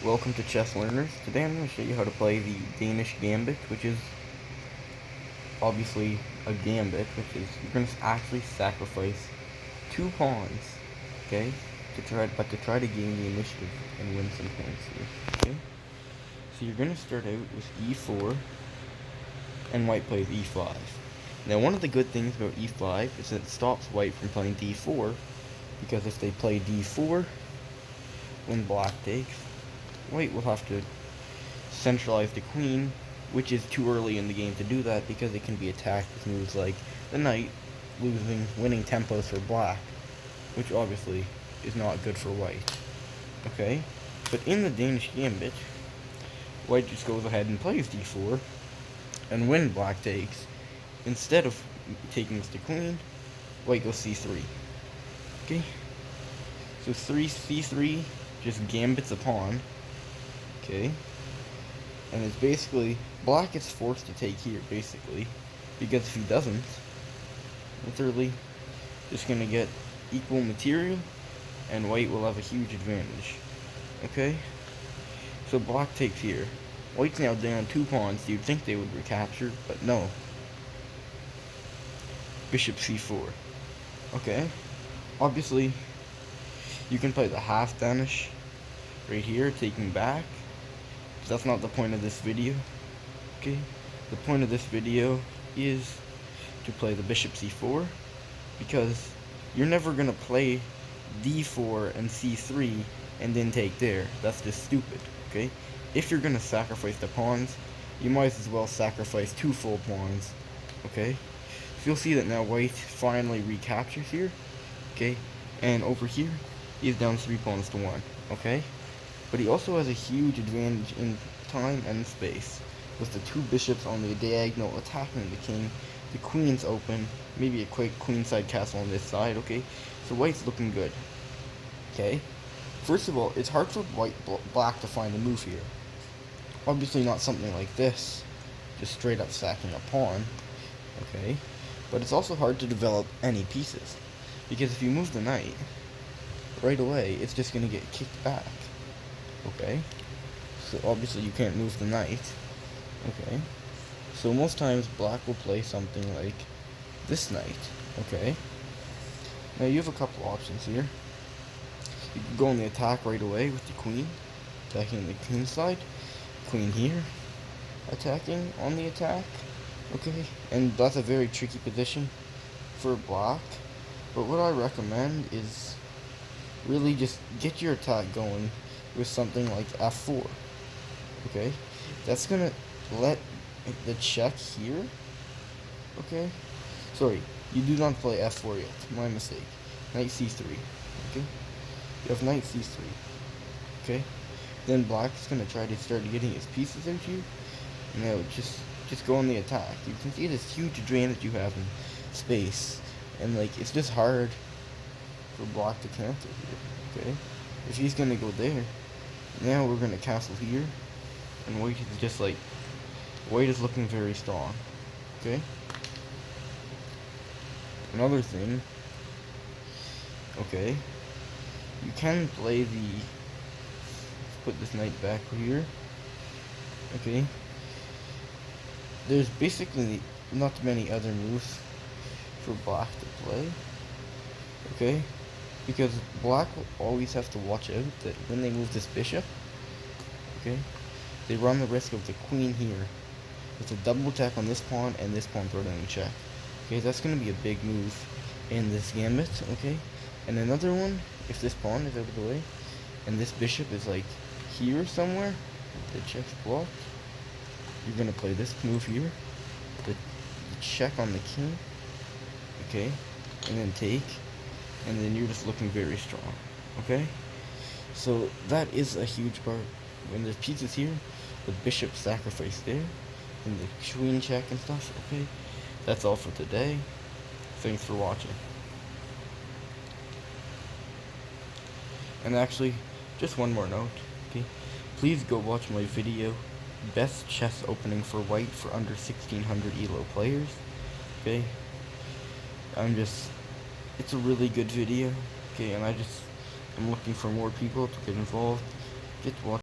Welcome to Chess Learners. Today I'm going to show you how to play the Danish Gambit, which is obviously a gambit, which is you're going to actually sacrifice 2 pawns, okay, to try to gain the initiative and win some points here, okay? So you're going to start out with e4, and white plays e5. Now one of the good things about e5 is that it stops white from playing d4, because if they play d4 when black takes, white will have to centralize the queen, which is too early in the game to do that because it can be attacked with moves like the knight, winning tempos for black, which obviously is not good for white. Okay, but in the Danish Gambit, white just goes ahead and plays d4, and when black takes, instead of taking with the queen, white goes c3. Okay, so c3 just gambits a pawn. Okay, and it's basically black is forced to take here, basically, because if he doesn't, literally just gonna get equal material, and white will have a huge advantage. Okay, so black takes here. White's now down 2 pawns. You'd think they would recapture, but no. Bishop c4. Okay, obviously you can play the half Danish right here, taking back. But that's not the point of this video. Okay, the point of this video is to play the bishop c4, because you're never gonna play d4 and c3 and then take there. That's just stupid. Okay, if you're gonna sacrifice the pawns, you might as well sacrifice 2 full pawns. Okay, so you'll see that now white finally recaptures here. Okay, and over here he's down 3 pawns to 1. Okay, but he also has a huge advantage in time and space, with the 2 bishops on the diagonal attacking the king, the queen's open, maybe a quick queenside castle on this side. Okay, so white's looking good. Okay, first of all, it's hard for black to find a move here. Obviously not something like this, just straight up sacking a pawn. Okay, but it's also hard to develop any pieces, because if you move the knight, right away it's just going to get kicked back. Okay, so obviously you can't move the knight. Okay, so most times black will play something like this knight. Okay, now you have a couple options here. You can go on the attack right away with the queen, attacking the queen side. Queen here, attacking on the attack. Okay, and that's a very tricky position for black. But what I recommend is really just get your attack going with something like f4. Okay, that's gonna let the check here. Okay, sorry, you do not play f4 yet, my mistake. Knight c3. Okay, you have knight c3. Okay, then black is gonna try to start getting his pieces out here. Now just go on the attack. You can see this huge advantage you have in space, and like it's just hard for black to counter here. Okay, if he's gonna go there, now we're gonna castle here, and white is just like, white is looking very strong. Okay, another thing, okay, you can play the, let's put this knight back here. Okay, there's basically not many other moves for black to play. Okay, because black will always have to watch out that when they move this bishop, okay, they run the risk of the queen here with a double attack on this pawn and this pawn thrown in check. Okay, that's going to be a big move in this gambit. Okay, and another one, if this pawn is out of the way and this bishop is like here somewhere, the check's blocked, you're going to play this move here, the check on the king. Okay, and then take, and then you're just looking very strong. Okay, so that is a huge part. When there's pieces here, the bishop sacrifice there, and the queen check and stuff. Okay, that's all for today. Thanks for watching. And actually, just one more note. Okay, please go watch my video, best chess opening for white for under 1600 elo players. Okay, it's a really good video. Okay, and I'm looking for more people to get involved. Get to watch.